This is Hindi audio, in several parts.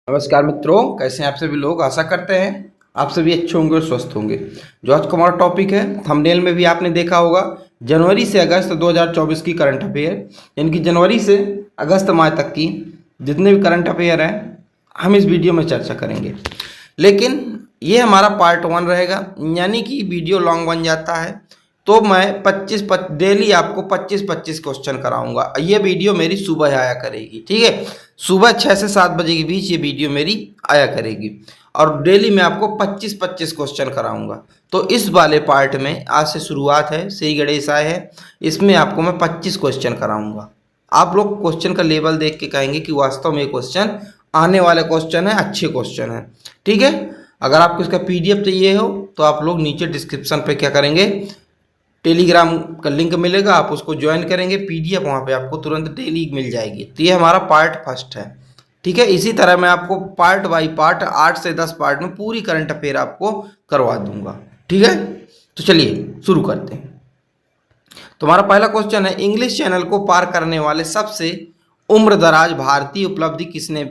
नमस्कार मित्रों, कैसे हैं आप सभी लोग। आशा करते हैं आप सभी अच्छे होंगे और स्वस्थ होंगे। जो आज का हमारा टॉपिक है, थंबनेल में भी आपने देखा होगा, जनवरी से अगस्त 2024 की करंट अफेयर, यानी कि जनवरी से अगस्त माह तक की जितने भी करंट अफेयर हैं हम इस वीडियो में चर्चा करेंगे। लेकिन ये हमारा पार्ट 1 रहेगा, यानी कि वीडियो लॉन्ग बन जाता है तो मैं 25 डेली आपको 25 क्वेश्चन कराऊंगा। ये वीडियो मेरी सुबह आया करेगी, ठीक है। सुबह 6 से 7 बजे के बीच ये वीडियो मेरी आया करेगी और डेली मैं आपको 25 क्वेश्चन कराऊंगा। तो इस वाले पार्ट में आज से शुरुआत है, श्री गणेश आए है, इसमें आपको मैं 25 क्वेश्चन कराऊंगा। आप लोग क्वेश्चन का लेवल देख के कहेंगे कि वास्तव में क्वेश्चन आने वाले क्वेश्चन है, अच्छे क्वेश्चन है, ठीक है। अगर आपको इसका PDF चाहिए हो तो आप लोग नीचे डिस्क्रिप्शन पे क्या करेंगे, टेलीग्राम का लिंक मिलेगा, आप उसको ज्वाइन करेंगे, PDF वहाँ पे आपको तुरंत डेली मिल जाएगी। तो ये हमारा पार्ट फर्स्ट है, ठीक है। इसी तरह मैं आपको पार्ट बाई पार्ट 8 से 10 पार्ट में पूरी करंट अफेयर आपको करवा दूंगा, ठीक है। तो चलिए शुरू करते हैं। तो हमारा पहला क्वेश्चन है, इंग्लिश चैनल को पार करने वाले सबसे उम्रदराज भारतीय उपलब्धि किसने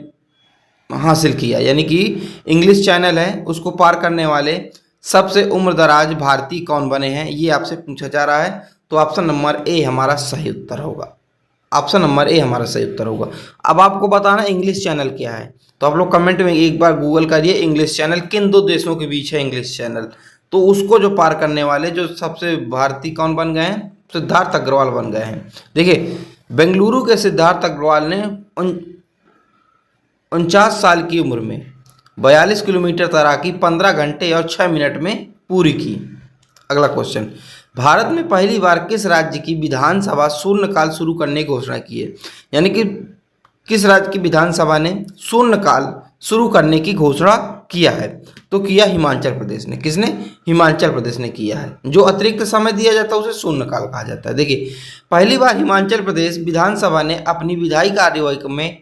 हासिल किया। यानी कि इंग्लिश चैनल है उसको पार करने वाले सबसे उम्रदराज भारतीय कौन बने हैं, ये आपसे पूछा जा रहा है। तो ऑप्शन नंबर ए हमारा सही उत्तर होगा। ऑप्शन नंबर ए हमारा सही उत्तर होगा। अब आपको बताना इंग्लिश चैनल क्या है, तो आप लोग कमेंट में एक बार गूगल करिए इंग्लिश चैनल किन दो देशों के बीच है इंग्लिश चैनल। तो उसको जो पार करने वाले जो सबसे भारतीय कौन बन गए हैं, सिद्धार्थ अग्रवाल बन गए हैं। देखिए, बेंगलुरु के सिद्धार्थ अग्रवाल ने 49 साल की उम्र में 42 किलोमीटर तैराकी 15 घंटे और 6 मिनट में पूरी की। अगला क्वेश्चन, भारत में पहली बार किस राज्य की विधानसभा शून्यकाल शुरू करने की घोषणा की है। यानी कि किस राज्य की विधानसभा ने शून्यकाल शुरू करने की घोषणा किया है, तो किया हिमाचल प्रदेश ने। किसने? हिमाचल प्रदेश ने किया है। जो अतिरिक्त समय दिया जाता है उसे शून्यकाल कहा जाता है। देखिए, पहली बार हिमाचल प्रदेश विधानसभा ने अपनी विधायी कार्यवाही में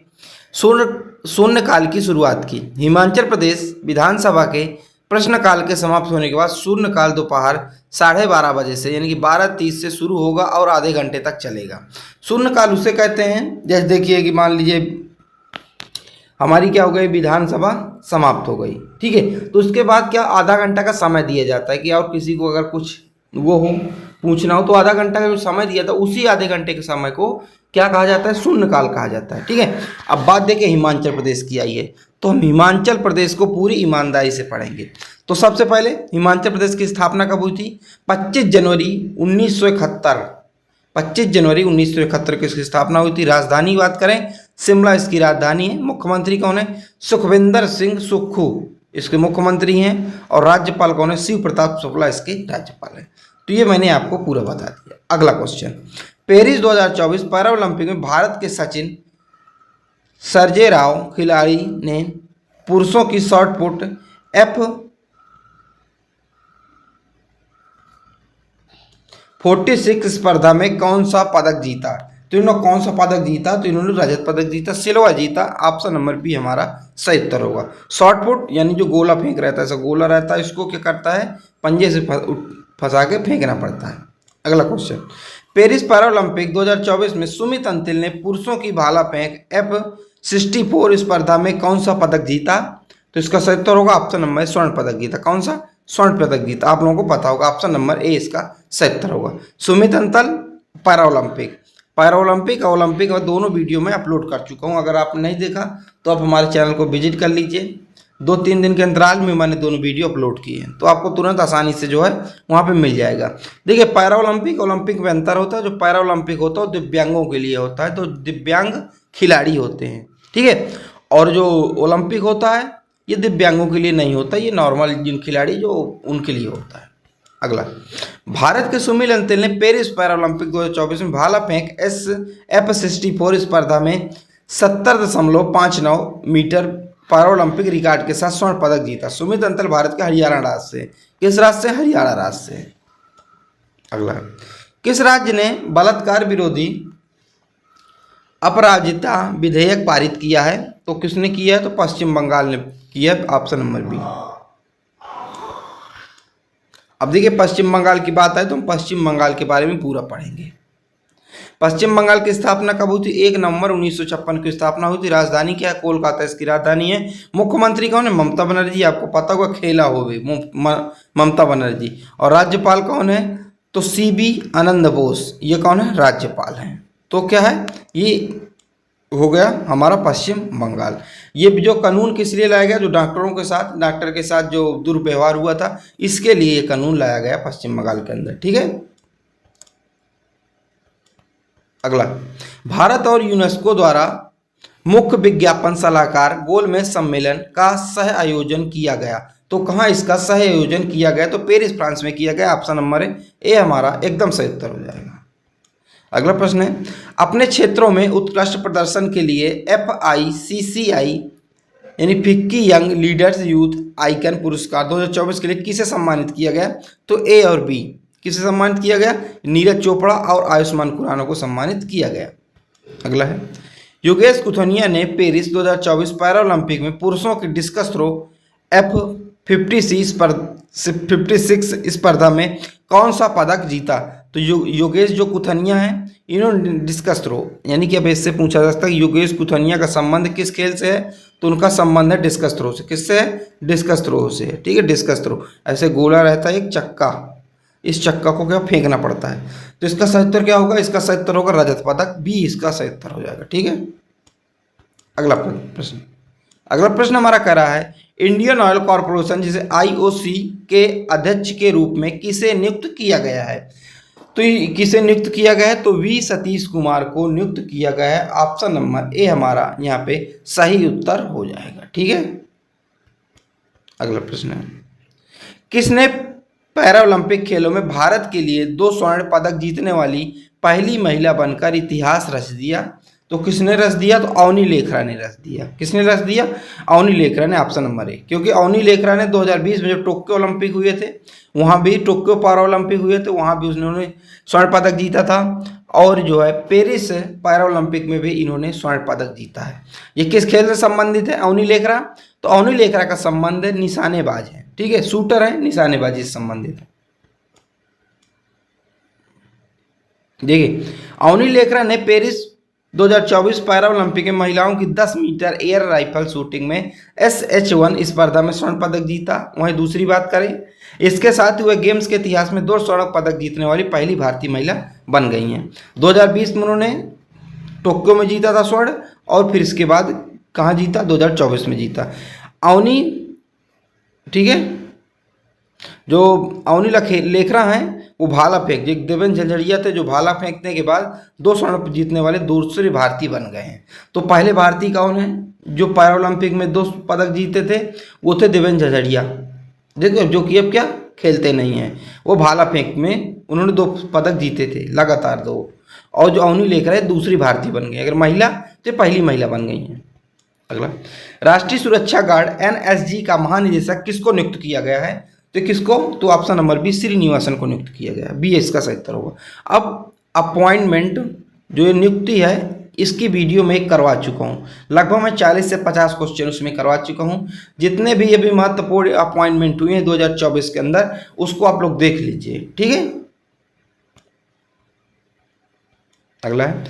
शून्यकाल की शुरुआत की। हिमाचल प्रदेश विधानसभा के प्रश्नकाल के समाप्त होने के बाद शून्यकाल दोपहर 12:30 बजे से यानी कि 12:30 से शुरू होगा और आधे घंटे तक चलेगा। शून्यकाल उसे कहते हैं, जैसे देखिए कि मान लीजिए हमारी क्या हो गई, विधानसभा समाप्त हो गई, ठीक है। तो उसके बाद क्या आधा घंटा का समय दिया जाता है कि और किसी को अगर कुछ वो हो पूछना हो तो आधा घंटा का जो समय दिया था उसी आधे घंटे के समय को क्या कहा जाता है, शून्यकाल कहा जाता है, ठीक है। अब बात देखिए हिमाचल प्रदेश की आई है, तो हम हिमाचल प्रदेश को पूरी ईमानदारी से पढ़ेंगे। तो सबसे पहले हिमाचल प्रदेश की स्थापना कब हुई थी? 25 जनवरी 1971। 25 जनवरी 1971 को इसकी स्थापना हुई थी। राजधानी बात करें, शिमला इसकी राजधानी है। मुख्यमंत्री कौन है? सुखविंदर सिंह सुक्खू इसके मुख्यमंत्री हैं। और राज्यपाल कौन है? शिव प्रताप शुक्ला इसके राज्यपाल हैं। तो ये मैंने आपको पूरा बता दिया। अगला क्वेश्चन, पेरिस 2024 पैराओलंपिक में भारत के सचिन सर्जेराव खिलाड़ी ने पुरुषों की शॉट पुट F46 स्पर्धा में कौन सा पदक जीता? तो इन्होंने कौन सा पदक जीता? तो इन्होंने रजत पदक जीता, सिल्वर जीता। ऑप्शन नंबर बी हमारा सही उत्तर होगा। शॉट पुट यानी जो गोला फेंक रहता है, ऐसा गोला रहता है, इसको क्या करता है, पंजे से फंसा के फेंकना पड़ता है। अगला क्वेश्चन, पेरिस पैराओलंपिक 2024 में सुमित अंतिल ने पुरुषों की भाला फेंक F64 स्पर्धा में कौन सा पदक जीता? तो इसका सही उत्तर होगा ऑप्शन नंबर स्वर्ण पदक जीता। कौन सा? स्वर्ण पदक जीता। आप लोगों को पता होगा, ऑप्शन नंबर ए इसका सही उत्तर होगा। सुमित अंतल पैराओलंपिक ओलंपिक और दोनों वीडियो में अपलोड कर चुका हूं। अगर आपने नहीं देखा तो आप हमारे चैनल को विजिट कर लीजिए। 2-3 दिन के अंतराल में मैंने दोनों वीडियो अपलोड किए हैं, तो आपको तुरंत आसानी से जो है वहाँ पे मिल जाएगा। देखिए, पैराओलंपिक ओलंपिक में अंतर होता है। जो पैराओलंपिक होता है वो दिव्यांगों के लिए होता है, तो दिव्यांग खिलाड़ी होते हैं, ठीक है। और जो ओलंपिक होता है ये दिव्यांगों के लिए नहीं होता, ये नॉर्मल जिन खिलाड़ी जो उनके लिए होता है। अगला, भारत के सुमित अंतिल ने पेरिस पैराओलंपिक 2024 में भाला फेंक F64 स्पर्धा में 70.59 मीटर पैराओलंपिक रिकॉर्ड के साथ स्वर्ण पदक जीता। सुमित अंतल भारत के हरियाणा राज्य से। किस राज्य से? हरियाणा राज्य से। अगला, किस राज्य ने बलात्कार विरोधी अपराजिता विधेयक पारित किया है? तो किसने किया है? तो पश्चिम बंगाल ने किया। Option number B. अब देखिए, पश्चिम बंगाल की बात है तो हम पश्चिम बंगाल के बारे में पूरा पढ़ेंगे। पश्चिम बंगाल की स्थापना कब हुई थी? 1 नवंबर 1956 की स्थापना हुई थी। राजधानी क्या है? कोलकाता इसकी राजधानी है। मुख्यमंत्री कौन है? ममता बनर्जी, आपको पता होगा, खेला हो भी ममता बनर्जी। और राज्यपाल कौन है? तो CB आनंद बोस, ये कौन है? राज्यपाल हैं। तो क्या है ये हो गया हमारा पश्चिम बंगाल। ये जो कानून किस लिए लाया गया? जो डॉक्टर के साथ जो दुर्व्यवहार हुआ था, इसके लिए ये कानून लाया गया पश्चिम बंगाल के अंदर। ठीक है, अगला, भारत और यूनेस्को द्वारा मुख्य विज्ञापन सलाहकार गोलमेज सम्मेलन का सह आयोजन किया गया। तो कहाँ इसका सह आयोजन किया गया? तो पेरिस, फ्रांस में किया गया। ऑप्शन नंबर ए हमारा एकदम सही उत्तर हो जाएगा। अगला प्रश्न है, अपने क्षेत्रों में उत्कृष्ट प्रदर्शन के लिए FICCI यानी FICCI young leaders youth icon पुरस्कार 2024 के लिए किसे सम्मानित किया गया? तो ए और बी। किसे सम्मानित किया गया? नीरज चोपड़ा और आयुष्मान खुराना को सम्मानित किया गया। अगला है, योगेश कुथनिया ने पेरिस 2024 पैरालंपिक में पुरुषों की डिस्कस थ्रो F56 स्पर्धा में कौन सा पदक जीता? तो योगेश जो कुथनिया है, इन्होंने डिस्कस थ्रो, यानी कि अब इससे पूछा जा सकता है योगेश कुथनिया का संबंध किस खेल से है? तो उनका संबंध है डिस्कस थ्रो से। किससे है? डिस्कस थ्रो से। ठीक है, डिस्कस थ्रो, ऐसे गोला रहता है एक चक्का, इस चक्का को क्या फेंकना पड़ता है। तो इसका सही उत्तर क्या होगा? इसका सही उत्तर होगा रजत पदक, बी इसका सही उत्तर हो जाएगा। ठीक है, अगला प्रश्न हमारा कह रहा है, इंडियन ऑयल कॉर्पोरेशन जिसे IOC के अध्यक्ष के रूप में किसे नियुक्त किया गया है? तो किसे नियुक्त किया गया है? तो V सतीश कुमार को नियुक्त किया गया है। ऑप्शन नंबर ए हमारा यहाँ पे सही उत्तर हो जाएगा। ठीक है, अगला प्रश्न है, किसने पैरालंपिक खेलों में भारत के लिए 2 स्वर्ण पदक जीतने वाली पहली महिला बनकर इतिहास रच दिया? तो किसने रच दिया? तो अवनी लेखरा ने रच दिया। किसने रच दिया? अवनी लेखरा ने। ऑप्शन नंबर ए, क्योंकि अवनी लेखरा ने 2020 में जो टोक्यो ओलंपिक हुए थे, वहाँ भी टोक्यो पैरालंपिक हुए थे, वहाँ भी उन्होंने स्वर्ण पदक जीता था। और जो है पेरिस पैरालंपिक में भी इन्होंने स्वर्ण पदक जीता है। ये किस खेल से संबंधित है अवनी लेखरा? तो अवनी लेखरा का संबंध निशानेबाज है। ठीक है, शूटर है, निशानेबाजी से संबंधित है। देखिए, अवनी लेखरा ने पेरिस 2024 पैरालंपिक में महिलाओं की 10 मीटर एयर राइफल शूटिंग में SH1 स्पर्धा में स्वर्ण पदक जीता। वहीं दूसरी बात करें, इसके साथ ही वह गेम्स के इतिहास में 2 स्वर्ण पदक जीतने वाली पहली भारतीय महिला बन गई हैं। 2020 में उन्होंने टोक्यो में जीता था स्वर्ण, और फिर इसके बाद कहाँ जीता? 2024 में जीता अवनी। ठीक है, जो अवनी लेखरा हैं वो भाला फेंक, जो देवेंद्र झंझरिया थे जो भाला फेंकने के बाद 2 स्वर्ण जीतने वाले दूसरे भारतीय बन गए हैं। तो पहले भारतीय कौन है जो पैरालंपिक में 2 पदक जीते थे? वो थे देवेंद्र झंझरिया, देखो, जो कि अब क्या खेलते नहीं हैं। वो भाला फेंक में उन्होंने 2 पदक जीते थे लगातार 2। और जो अवनी लेखरा है दूसरी भारतीय बन गई, अगर महिला तो पहली महिला बन गई हैं। अगला, राष्ट्रीय सुरक्षा गार्ड NSG का महानिदेशक किसको नियुक्त किया गया है? तो किसको? तो ऑप्शन नंबर बी श्रीनिवासन को नियुक्त किया गया। बी इसका सही उत्तर होगा। अब अपॉइंटमेंट जो ये नियुक्ति है, इसकी वीडियो में करवा चुका हूँ, लगभग मैं 40 से 50 क्वेश्चन उसमें करवा चुका हूँ। जितने भी अभी महत्वपूर्ण अपॉइंटमेंट हुए हैं 2024 के अंदर, उसको आप लोग देख लीजिए। ठीक है, अगला है,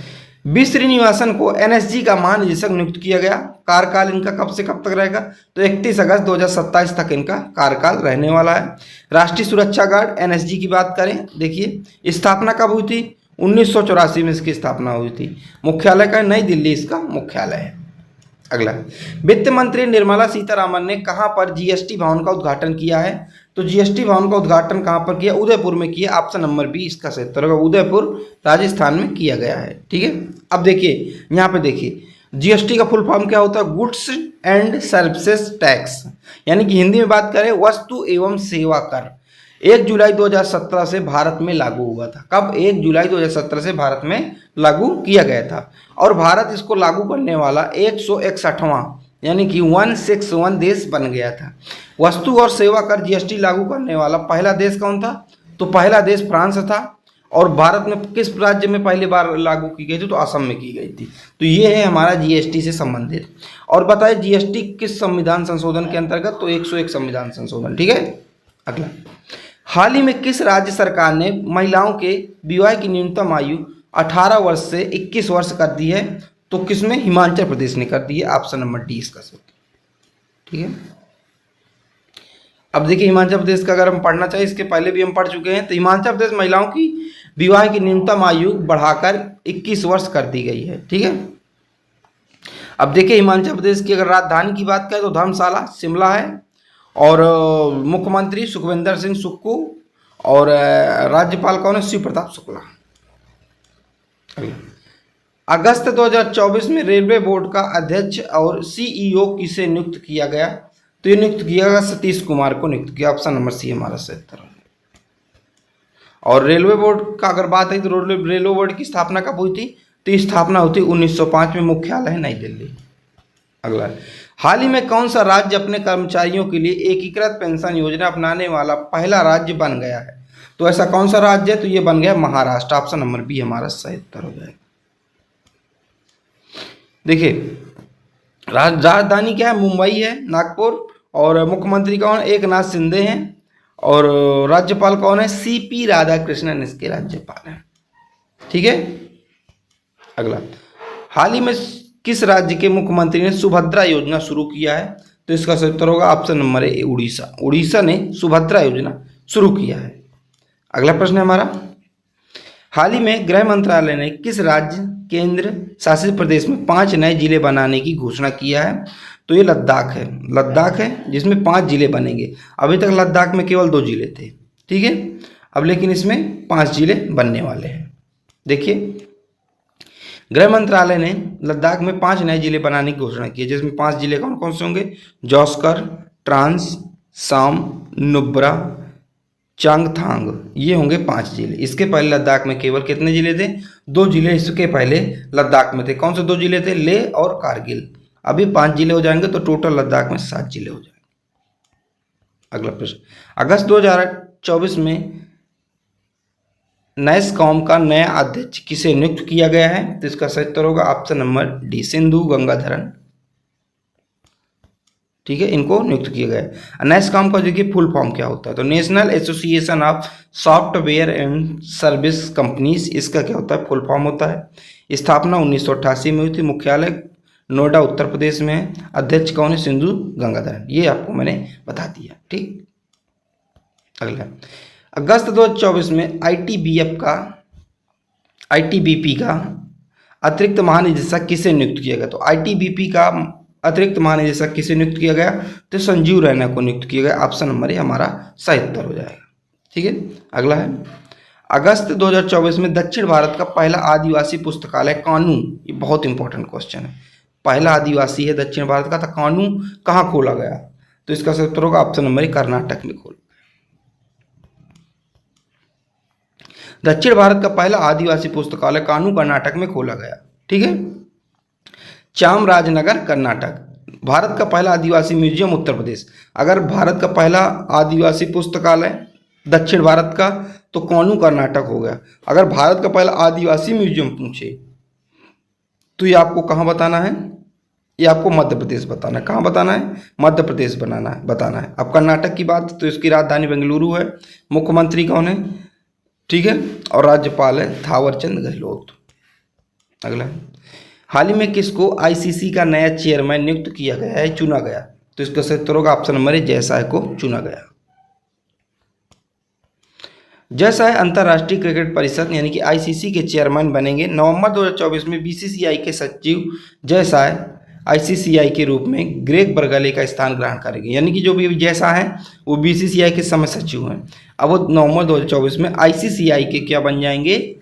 बी श्रीनिवासन को NSG का महानिदेशक नियुक्त किया गया। कार्यकाल इनका कब से कब तक रहेगा? तो 31 अगस्त 2027 तक इनका कार्यकाल रहने वाला है। राष्ट्रीय सुरक्षा गार्ड NSG की बात करें, देखिए स्थापना कब हुई थी? 1984 में इसकी स्थापना हुई थी। मुख्यालय का नई दिल्ली इसका मुख्यालय है। अगला, वित्त मंत्री निर्मला सीतारामन ने कहां पर GST भवन का उद्घाटन किया है? तो GST भवन का उद्घाटन कहां पर किया? उदयपुर में किया। ऑप्शन नंबर बी इसका सही उत्तर होगा, उदयपुर राजस्थान में किया गया है। ठीक है, अब देखिए यहाँ पे देखिए GST का फुल फॉर्म क्या होता है? गुड्स एंड सर्विसेज टैक्स, यानी कि हिंदी में बात करें वस्तु एवं सेवा कर। 1 जुलाई 2017 से भारत में लागू हुआ था। कब? 1 जुलाई 2017 से भारत में लागू किया गया था। और भारत इसको लागू करने वाला 161वां यानी कि 161 देश बन गया था। वस्तु और सेवा कर GST लागू करने वाला पहला देश कौन था? तो पहला देश फ्रांस था। और भारत में किस राज्य में पहली बार लागू की गई थी? तो असम में की गई थी। तो ये है हमारा GST से संबंधित। और बताइए GST किस संविधान संशोधन के अंतर्गत? तो 101 संविधान संशोधन। ठीक है, अगला, हाल ही में किस राज्य सरकार ने महिलाओं के विवाह की न्यूनतम आयु 18 वर्ष से 21 वर्ष कर दी है, तो किसमें? हिमाचल प्रदेश ने कर दी है। ऑप्शन नंबर डी इसका सही। ठीक है, अब देखिए हिमाचल प्रदेश का अगर हम पढ़ना चाहिए, इसके पहले भी हम पढ़ चुके हैं। तो हिमाचल प्रदेश महिलाओं की विवाह की न्यूनतम आयु बढ़ाकर 21 वर्ष कर दी गई है। ठीक है, अब देखिए हिमाचल प्रदेश की अगर राजधानी की बात करें तो धर्मशाला शिमला है, और मुख्यमंत्री सुखविंदर सिंह सुक्खू, और राज्यपाल कौन है? शिव प्रताप शुक्ला। अगस्त 2024 में रेलवे बोर्ड का अध्यक्ष और सीईओ किसे नियुक्त किया गया? तो ये नियुक्त किया गया सतीश कुमार को नियुक्त किया। ऑप्शन नंबर सी हमारा सही उत्तर है। और रेलवे बोर्ड का अगर बात है तो रेलवे बोर्ड की स्थापना कब हुई थी? तो स्थापना हुई थी 1905 में, मुख्यालय है नई दिल्ली। अगला, हाल ही में कौन सा राज्य अपने कर्मचारियों के लिए एकीकृत पेंशन योजना अपनाने वाला पहला राज्य बन गया है? तो ऐसा कौन सा राज्य है? तो ये बन गया महाराष्ट्र। ऑप्शन नंबर बी हमारा सही उत्तर हो जाएगा। देखिए राजधानी क्या है? मुंबई है, नागपुर, और मुख्यमंत्री कौन है? एकनाथ शिंदे हैं, और राज्यपाल कौन है? सीपी राधाकृष्णन इसके राज्यपाल हैं। ठीक है, अगला, हाल ही में किस राज्य के मुख्यमंत्री ने सुभद्रा योजना शुरू किया है? तो इसका सही उत्तर होगा option number A Orissa. Orissa ने सुभद्रा योजना शुरू किया है। अगला प्रश्न है हमारा, हाल ही में गृह मंत्रालय ने किस राज्य केंद्र शासित प्रदेश में 5 नए जिले बनाने की घोषणा किया है? तो ये लद्दाख है। लद्दाख है जिसमें 5 जिले बनेंगे। अभी तक लद्दाख में केवल 2 जिले थे। ठीक है, अब लेकिन इसमें 5 जिले बनने वाले हैं। देखिए गृह मंत्रालय ने लद्दाख में 5 नए जिले बनाने की घोषणा की है, जिसमें 5 जिले कौन कौन से होंगे? जौस्कर, ट्रांस, साम, नुब्रा, चांगथांग, ये होंगे 5 जिले। इसके पहले लद्दाख में केवल कितने जिले थे? 2 जिले इसके पहले लद्दाख में थे। कौन से 2 जिले थे? लेह और कारगिल। अभी 5 जिले हो जाएंगे तो टोटल लद्दाख में 7 जिले हो जाएंगे। अगला प्रश्न, अगस्त 2024 में नैसकॉम का नया अध्यक्ष किसे नियुक्त किया गया है? तो इसका सही उत्तर होगा option number D Sindhu Gangadharan. ठीक है, इनको नियुक्त किया गया है। नैसकॉम का देखिए फुल फॉर्म क्या होता है? तो national association of software and service companies, इसका क्या होता है? फुल फॉर्म होता है। स्थापना 1988 में हुई थी। मुख्यालय नोएडा उत्तर प्रदेश में है। अध्यक्ष कौन है? सिंधु गंगाधरन। ये आपको मैंने बता दिया। ठीक, अगला, अगस्त 2024 में आईटीबीपी का अतिरिक्त महानिदेशक किसे नियुक्त किया गया? तो आईटीबीपी का अतिरिक्त महानिदेशक किसे नियुक्त किया गया? तो संजीव रैना को नियुक्त किया गया। ऑप्शन नंबर ए हमारा सही उत्तर हो जाएगा। ठीक है, अगला है, अगस्त 2024 में दक्षिण भारत का पहला आदिवासी पुस्तकालय कानू, ये बहुत इंपॉर्टेंट क्वेश्चन है, पहला आदिवासी है दक्षिण भारत का, था कानू, कहाँ खोला गया? तो इसका सही उत्तर होगा ऑप्शन नंबर ए कर्नाटक में खोला। दक्षिण भारत का पहला आदिवासी पुस्तकालय कानू कर्नाटक में खोला गया। ठीक है, चामराजनगर कर्नाटक। भारत का पहला आदिवासी म्यूजियम उत्तर प्रदेश। अगर भारत का पहला आदिवासी पुस्तकालय दक्षिण भारत का तो कानू कर्नाटक हो गया। अगर भारत का पहला आदिवासी म्यूजियम पूछे तो ये आपको कहाँ बताना है? ये आपको मध्य प्रदेश बताना है। कहाँ बताना है? मध्य प्रदेश बताना है। अब कर्नाटक की बात, तो इसकी राजधानी बेंगलुरु है। मुख्यमंत्री कौन है? ठीक है, और राज्यपाल है थावरचंद गहलोत। अगला, हाल ही में किसको आईसीसी का नया चेयरमैन नियुक्त किया गया है, चुना गया? तो इसका सही उत्तर होगा ऑप्शन नंबर ए जयसाय को चुना गया। जयसाय अंतर्राष्ट्रीय क्रिकेट परिषद यानी कि आईसीसी के चेयरमैन बनेंगे। नवंबर 2024 में बीसीसीआई के सचिव जयसाय आईसीसीआई के रूप में ग्रेग बर्गले का स्थान ग्रहण करेंगे। यानी कि जो भी जयसाय हैं वो बीसीसीआई के समय सचिव हैं। अब वो नवंबर 2024 में आईसीसीआई के क्या बन जाएंगे?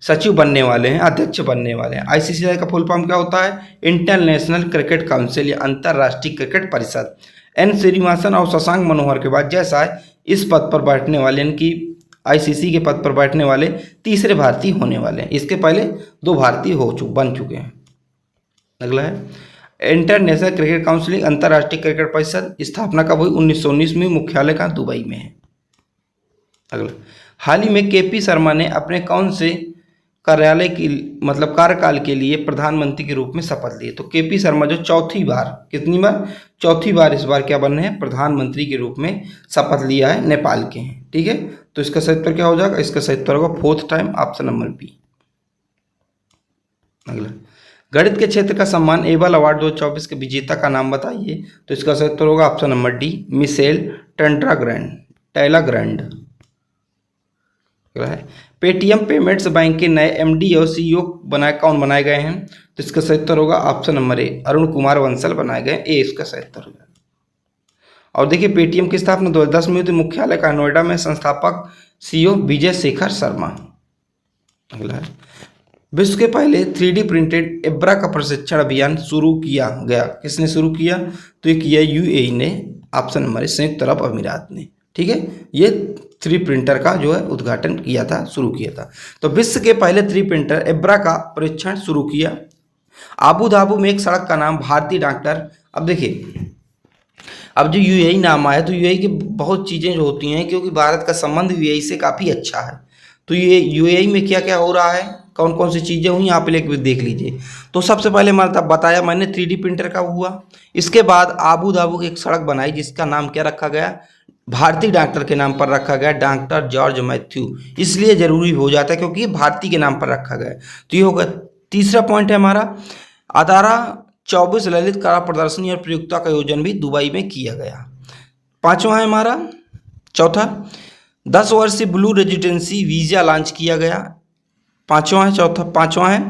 सचिव बनने वाले हैं, अध्यक्ष बनने वाले हैं। आईसीसीआई का फुल फॉर्म क्या होता है? इंटरनेशनल क्रिकेट काउंसिल या अंतर्राष्ट्रीय क्रिकेट परिषद। एन श्रीनिवासन और शशांक मनोहर के बाद जयसाय इस पद पर बैठने वाले, यानी कि आईसीसी के पद पर बैठने वाले तीसरे भारतीय होने वाले हैं। इसके पहले 2 भारतीय बन चुके हैं। अगला है इंटरनेशनल क्रिकेट काउंसिल अंतर्राष्ट्रीय क्रिकेट परिषद। स्थापना कब हुई? 1919 में। मुख्यालय का दुबई में है। अगला, हाल ही में केपी शर्मा ने अपने कौन से कार्यालय की कार्यकाल के लिए प्रधानमंत्री के रूप में शपथ ली? तो केपी शर्मा जो चौथी बार इस बार क्या बन रहे हैं? प्रधानमंत्री के रूप में शपथ लिया है। नेपाल के हैं। ठीक है, तो इसका सही उत्तर क्या हो जाएगा? इसका सही उत्तर होगा fourth time, option number B. अगला, गणित के क्षेत्र का सम्मान एबल अवार्ड 2024 के विजेता का नाम बताइए। तो इसका सही उत्तर होगा ऑप्शन नंबर डी, मिशेल टेलाग्रैंड। है पेटीएम पेमेंट्स बैंक के नए एमडी और सीईओ कौन बनाए गए हैं? तो इसका सही उत्तर होगा option number A, Arun Kumar Bansal बनाए गए। ए इसका सही उत्तर होगा। और देखिए पेटीएम की स्थापना 2010 में हुई थी, मुख्यालय का नोएडा में, संस्थापक सीईओ विजय शेखर शर्मा। अगला है, विश्व के पहले 3D प्रिंटेड एब्रा का प्रशिक्षण अभियान शुरू किया गया, किसने शुरू किया? तो ये किया यूएई ने, ऑप्शन नंबर संयुक्त अरब अमीरात ने। ठीक है, ये 3D प्रिंटर का जो है उद्घाटन किया था, शुरू किया था। तो विश्व के पहले 3D प्रिंटर एब्रा का परीक्षण शुरू किया। आबू धाबू में एक सड़क का नाम भारतीय डॉक्टर। अब देखिए, अब जो यूएई नाम आया तो यूएई की बहुत चीज़ें जो होती हैं, क्योंकि भारत का संबंध यूएई से काफ़ी अच्छा है। तो ये यूएई में क्या क्या हो रहा है, कौन कौन सी चीज़ें हुई, आप लोग देख लीजिए। तो सबसे पहले मतलब बताया मैंने 3D प्रिंटर का हुआ। इसके बाद आबू धाबू की एक सड़क बनाई जिसका नाम क्या रखा गया? भारतीय डॉक्टर के नाम पर रखा गया, डॉक्टर जॉर्ज मैथ्यू। इसलिए जरूरी हो जाता है क्योंकि ये भारतीय के नाम पर रखा गया। तो ये होगा तीसरा पॉइंट है हमारा। अदारा 24 ललित कला प्रदर्शनी और प्रयुक्ता का आयोजन भी दुबई में किया गया। पांचवा है हमारा, चौथा 10 वर्षीय ब्लू रेजिडेंसी वीजा लॉन्च किया गया। पांचवा है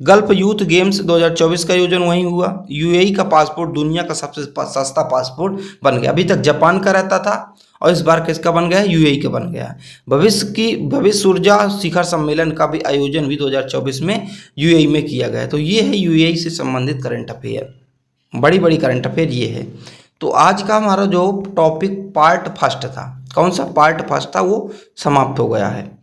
गल्फ यूथ गेम्स 2024 का आयोजन वहीं हुआ। यूएई का पासपोर्ट दुनिया का सबसे सस्ता पासपोर्ट बन गया। अभी तक जापान का रहता था और इस बार किसका बन गया? यूएई का बन गया। भविष्य ऊर्जा शिखर सम्मेलन का भी आयोजन भी 2024 में यूएई में किया गया। तो ये है यूएई से संबंधित करंट अफेयर, बड़ी बड़ी करंट अफेयर ये है। तो आज का हमारा जो टॉपिक पार्ट फर्स्ट था, कौन सा पार्ट फर्स्ट था, वो समाप्त हो गया है।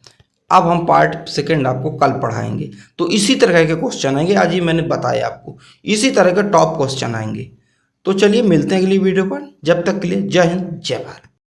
अब हम पार्ट सेकंड आपको कल पढ़ाएंगे। तो इसी तरह के क्वेश्चन आएंगे, आज ही मैंने बताया आपको, इसी तरह के टॉप क्वेश्चन आएंगे। तो चलिए मिलते हैं अगली वीडियो पर, जब तक के लिए जय हिंद जय भारत।